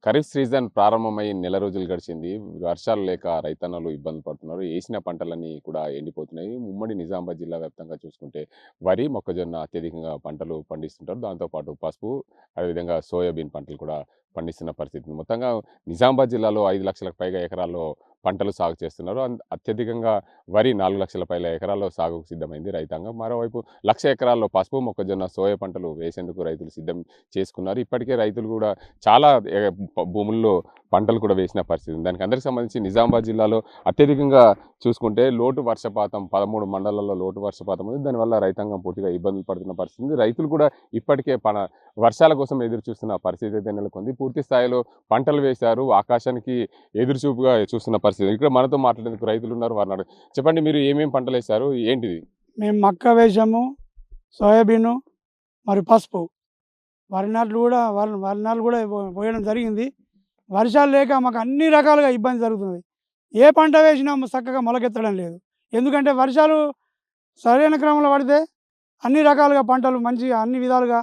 Kharif season ప్రారంభమై నెల రోజులు గడిచింది. వర్షాలు లేక రైతన్నలు ఇబ్బందులు పడుతున్నారు. ఏసిన పంటలన్నీ కూడా ఎండిపోతున్నాయి. ఉమ్మడి నిజామాబాద్ జిల్లా వ్యాప్తంగా చూసుకుంటే వరి, మొక్కజొన్న అత్యధికంగా పంటలు పండిస్తుంటారు. దాంతో పాటు పసుపు, అదేవిధంగా సోయాబీన్ పంటలు కూడా పండిస్తున్న పరిస్థితి. మొత్తంగా నిజామాబాద్ జిల్లాలో 5 లక్షలకు పైగా ఎకరాల్లో పంటలు సాగు చేస్తున్నారు. అత్యధికంగా వరి 4 లక్షల పైగా ఎకరాల్లో సాగుకు సిద్ధమైంది రైతాంగం. మరోవైపు 1,00,000 ఎకరాల్లో పసుపు, మొక్కజొన్న, సోయా పంటలు వేసేందుకు రైతులు సిద్ధం చేసుకున్నారు. ఇప్పటికే రైతులు కూడా చాలా భూముల్లో పంటలు కూడా వేసిన పరిస్థితి ఉంది. దానికి అందరికి సంబంధించి నిజామాబాద్ జిల్లాలో అత్యధికంగా చూసుకుంటే లోటు వర్షపాతం 13 మండలాల్లో లోటు వర్షపాతం ఉంది. దానివల్ల రైతాంగం పూర్తిగా ఇబ్బందులు పడుతున్న పరిస్థితి ఉంది. రైతులు కూడా ఇప్పటికే వర్షాల కోసం ఎదురు చూస్తున్న పరిస్థితి అయితే నెలకొంది. పూర్తి స్థాయిలో పంటలు వేశారు. ఆకాశానికి ఎదురుచూపుగా చూస్తున్న పరిస్థితి. ఇక్కడ మనతో మాట్లాడేందుకు రైతులు ఉన్నారు. వారిని చెప్పండి, మీరు ఏమేమి పంటలు వేశారు, ఏంటిది? మేము మక్క వేసాము, సోయాబీను, మరి పసుపు, వరి నాట్లు కూడా పోయడం జరిగింది. వర్షాలు లేక మాకు అన్ని రకాలుగా ఇబ్బంది జరుగుతుంది. ఏ పంట వేసినా చక్కగా మొలకెత్తడం లేదు. ఎందుకంటే వర్షాలు సరైన క్రమంలో పడితే అన్ని రకాలుగా పంటలు మంచిగా అన్ని విధాలుగా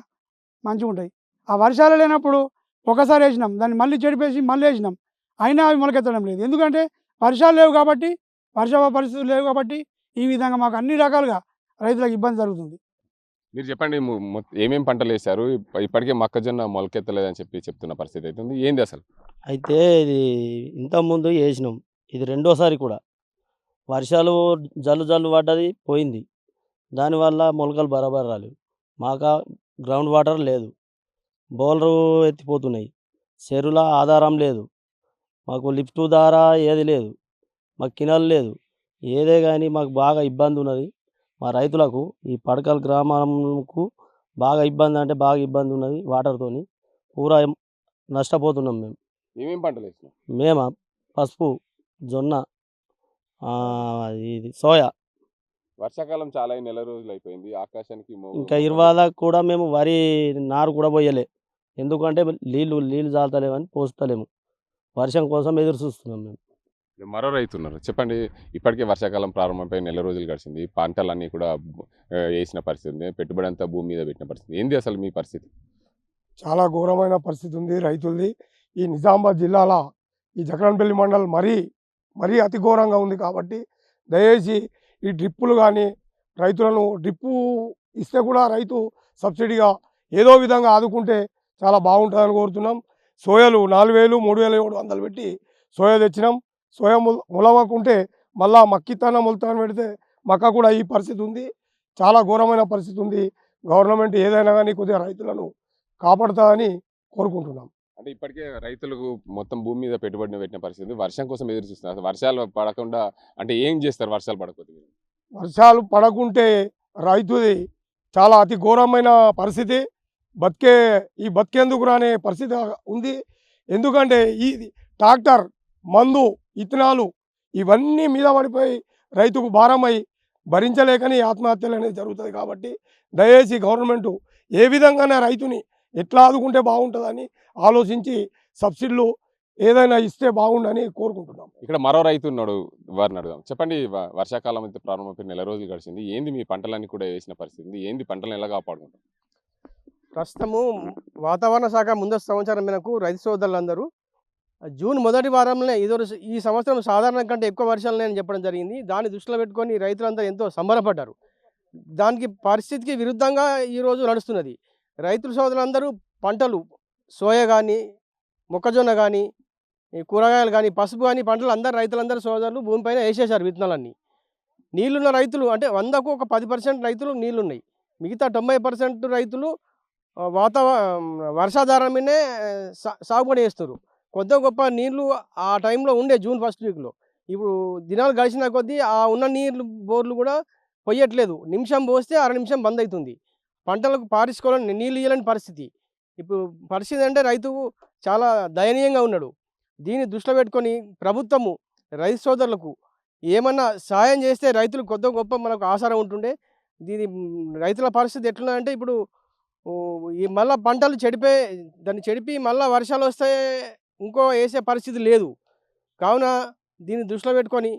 మంచిగా ఉంటాయి. ఆ వర్షాలు లేనప్పుడు ఒకసారి వేసినాం, దాన్ని మళ్ళీ చెడిపేసి మళ్ళీ వేసినాం, అయినా అవి మొలకెత్తడం లేదు. ఎందుకంటే వర్షాలు లేవు కాబట్టి, వర్ష పరిస్థితులు లేవు కాబట్టి ఈ విధంగా మాకు అన్ని రకాలుగా రైతులకు ఇబ్బంది జరుగుతుంది. మీరు చెప్పండి, ఏమేమి పంటలు వేశారు? ఇప్పటికే మొక్కజొన్న మొలకెత్తలేదని చెప్తున్న పరిస్థితి అయితే ఉంది. ఏంది అసలు? అయితే ఇది ఇంతకుముందు వేసినాం, ఇది రెండోసారి కూడా వర్షాలు జల్లు పడ్డది, పోయింది. దానివల్ల మొలకలు బరాబర్ రాలేవు. మాకు గ్రౌండ్ వాటర్ లేదు, బౌలరు ఎత్తిపోతున్నాయి, చెరువుల ఆధారం లేదు, మాకు లిఫ్ట్ ద్వారా ఏది లేదు, మాకు కినల్ లేదు. ఏదే కానీ మాకు బాగా ఇబ్బంది ఉన్నది. మా రైతులకు ఈ పడకల్ గ్రామంకు బాగా ఇబ్బంది, అంటే బాగా ఇబ్బంది ఉన్నది. వాటర్తోని పూరా నష్టపోతున్నాం మేము. ఏమేమి పంటలు వేసినాం? మేము పసుపు, జొన్న, ఇది సోయా. వర్షాకాలం చాలా నెల రోజులు అయిపోయింది. ఆకాశానికి ఇంకా 20 దాకా కూడా మేము వరి నారు కూడా పోయలే. ఎందుకంటే నీళ్ళు జాలతలేమని పోస్తలేము. వర్షం కోసం ఎదురు చూస్తున్నాం మేము. మరో రైతు ఉన్నారు. చెప్పండి, ఇప్పటికే వర్షాకాలం ప్రారంభమై నెల రోజులు గడిచింది. పంటలన్నీ కూడా వేసిన పరిస్థితి ఉంది. పెట్టుబడి అంతా భూమి మీద పెట్టిన పరిస్థితి. ఏంది అసలు మీ పరిస్థితి? చాలా ఘోరమైన పరిస్థితి ఉంది రైతులది. ఈ నిజామాబాద్ జిల్లాలో ఈ జక్రన్పల్లి మండలం మరీ అతి ఘోరంగా ఉంది. కాబట్టి దయచేసి ఈ డ్రిప్పులు కానీ రైతులను డ్రిప్పు ఇస్తే కూడా రైతు సబ్సిడీగా ఏదో విధంగా ఆదుకుంటే చాలా బాగుంటుందని కోరుతున్నాం. సోయాలు 4,000, 3,700 పెట్టి సోయా తెచ్చినాం. సోయా ములవకుంటే మళ్ళా మక్కితనం ముల్తాన్ పెడితే మక్క కూడా ఈ పరిస్థితి ఉంది. చాలా ఘోరమైన పరిస్థితి ఉంది. గవర్నమెంట్ ఏదైనా కానీ కొద్దిగా రైతులను కాపాడుతుందని కోరుకుంటున్నాం. అంటే ఇప్పటికే రైతులకు మొత్తం భూమి మీద పెట్టుబడిని పెట్టిన పరిస్థితి. వర్షం కోసం ఎదురు చూస్తున్నారు. వర్షాలు పడకుండా అంటే ఏం చేస్తారు? వర్షాలు పడకపోతే వర్షాలు పడకుంటే రైతుది చాలా అతి ఘోరమైన పరిస్థితి. బతికేందుకు రానే పరిస్థితి ఉంది. ఎందుకంటే ఈ ట్రాక్టర్, మందు, ఇత్తనాలు ఇవన్నీ మీద పడిపోయి రైతుకు భారమై భరించలేకని ఆత్మహత్యలు అనేది జరుగుతుంది. కాబట్టి దయచేసి గవర్నమెంట్ ఏ విధంగానే రైతుని ఎట్లా ఆదుకుంటే బాగుంటుందని ఆలోచించి సబ్సిడీలు ఏదైనా ఇస్తే బాగుండని కోరుకుంటున్నాం. ఇక్కడ మరో రైతు ఉన్నాడు, వారిని అడుగుదాం. చెప్పండి, వర్షాకాలం అయితే ప్రారంభమైన నెల రోజులు గడిచింది. ఏంది మీ పంటలన్నీ కూడా వేసిన పరిస్థితి? ఏంది పంటలను ఎలా కాపాడుకుంటాం? ప్రస్తుతము వాతావరణ శాఖ ముందస్తు సమాచారం మేరకు రైతు సోదరులందరూ జూన్ మొదటి వారంలో ఈ సంవత్సరం సాధారణ కంటే ఎక్కువ వర్షాలు అని చెప్పడం జరిగింది. దాన్ని దృష్టిలో పెట్టుకొని రైతులంతా ఎంతో సంబరపడ్డారు. దానికి పరిస్థితికి విరుద్ధంగా ఈరోజు నడుస్తున్నది. రైతు సోదరులందరూ పంటలు సోయా కానీ, మొక్కజొన్న కానీ, కూరగాయలు కానీ, పసుపు కానీ పంటలు రైతులందరూ సోదరులు భూమిపైన వేసేశారు విత్తనాలన్నీ. నీళ్ళున్న రైతులు అంటే 100కు ఒక 10% రైతులు నీళ్ళున్నాయి. మిగతా 90% రైతులు వర్షాధారం మీదే సాగుబడి చేస్తారు. కొద్ది గొప్ప నీళ్లు ఆ టైంలో ఉండే జూన్ ఫస్ట్ వీక్లో. ఇప్పుడు దినాలు గడిచిన కొద్దీ ఆ ఉన్న నీళ్ళు బోర్లు కూడా పొయ్యట్లేదు. నిమిషం పోస్తే అర నిమిషం బంద్ అవుతుంది. పంటలకు పారించుకోవాలని నీళ్ళు ఇవ్వలేని పరిస్థితి. ఇప్పుడు పరిస్థితి అంటే రైతుకు చాలా దయనీయంగా ఉన్నాడు. దీన్ని దృష్టిలో పెట్టుకొని ప్రభుత్వము రైతు సోదరులకు ఏమన్నా సాయం చేస్తే రైతులు కొద్ది గొప్ప మనకు ఆసారం ఉంటుండే. దీని రైతుల పరిస్థితి ఎట్లుందంటే ఇప్పుడు ఈ మళ్ళీ పంటలు దాన్ని చెడిపి మళ్ళీ వర్షాలు వస్తే ఇంకో వేసే పరిస్థితి లేదు. కావున దీన్ని దృష్టిలో పెట్టుకొని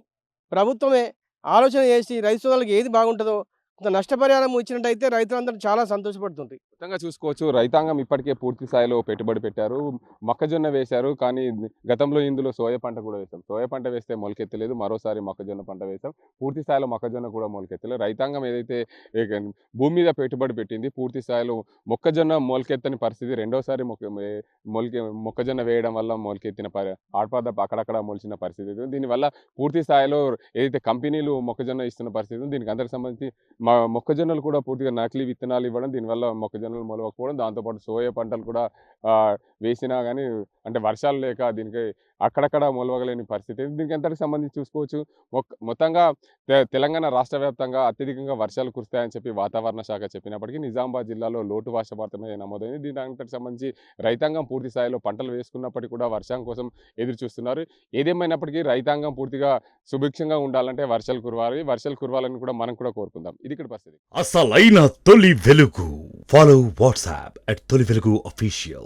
ప్రభుత్వమే ఆలోచన చేసి రైతు సోదరులకు ఏది బాగుంటుందో కొంత నష్టపరిహారం ఇచ్చినట్టయితే రైతులందరూ చాలా సంతోషపడుతుంది. మొత్తంగా చూసుకోవచ్చు రైతాంగం ఇప్పటికే పూర్తి స్థాయిలో పెట్టుబడి పెట్టారు. మొక్కజొన్న వేశారు. కానీ గతంలో ఇందులో సోయా పంట కూడా వేశాం. సోయా పంట వేస్తే మొలకెత్తలేదు. మరోసారి మొక్కజొన్న పంట వేశాం. పూర్తి స్థాయిలో మొక్కజొన్న కూడా మొలకెత్తలేదు. రైతాంగం ఏదైతే ఇక భూమి మీద పెట్టుబడి పెట్టింది పూర్తి స్థాయిలో మొక్కజొన్న మొలకెత్తని పరిస్థితి. రెండోసారి మొక్కజొన్న వేయడం వల్ల మొలకెత్తిన ఆడపాదప్ప అక్కడక్కడ మొలిచిన పరిస్థితి ఉంది. దీనివల్ల పూర్తి స్థాయిలో ఏదైతే కంపెనీలు మొక్కజొన్న ఇస్తున్న పరిస్థితి ఉంది. దీనికి అందరికి సంబంధించి మొక్కజొన్నలు కూడా పూర్తిగా నకిలీ విత్తనాలు ఇవ్వడం, దీనివల్ల మొక్కజొన్నలు మొలవకపోవడం, దాంతోపాటు సోయా పంటలు కూడా వేసినా కానీ అంటే వర్షాలు లేక దీనికి అక్కడక్కడ మొలవగలేని పరిస్థితి. దీనికి ఎంతటికి సంబంధించి చూసుకోవచ్చు మొత్తంగా తెలంగాణ రాష్ట్ర వ్యాప్తంగా అత్యధికంగా వర్షాలు కురుస్తాయని చెప్పి వాతావరణ శాఖ చెప్పినప్పటికీ నిజామాబాద్ జిల్లాలో లోటు వర్షపాతమే నమోదైంది. దీని అంతటికి సంబంధించి రైతాంగం పూర్తి స్థాయిలో పంటలు వేసుకున్నప్పటికీ కూడా వర్షం కోసం ఎదురు చూస్తున్నారు. ఏదేమైనప్పటికీ రైతాంగం పూర్తిగా సుభిక్షంగా ఉండాలంటే వర్షాలు కురవాలని కూడా మనం కూడా కోరుకుందాం. ఇది ఇక్కడ పరిస్థితి. అసలైన తొలి వెలుగు. ఫాలో వాట్సాప్ @తొలి వెలుగు official.